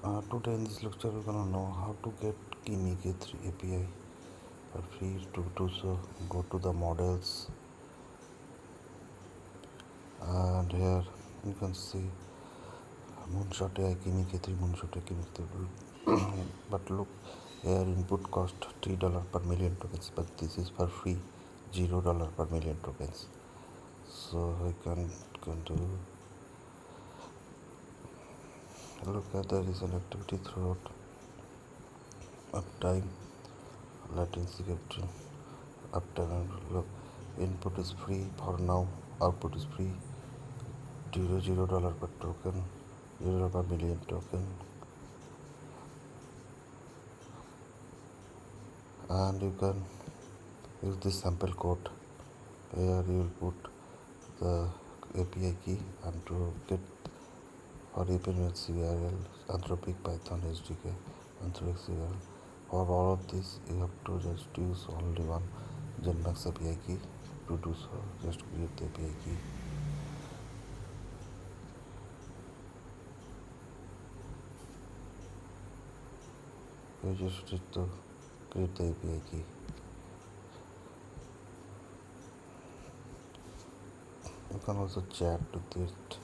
Today in this lecture we're gonna know how to get Kimi K3 API for free. To do so, go to the models, and here you can see Moonshot AI Kimi K3 Moonshot AI Kimi K3. But look, here input cost $3 per million tokens, but this is for free, $0 per million tokens. So we can do. Look at there is an activity throughout uptime, latency capture, uptime. Look, input is free for now, output is free, $0 per token, $0 per million token, and you can use this sample code. Here you will put the API key, and to get for API URL, Anthropic Python SDK, Anthropic URL. For all of this, you have to just use only one GenMax API key. To do so, just create the API key. You just need to create the API key. You can also chat with it.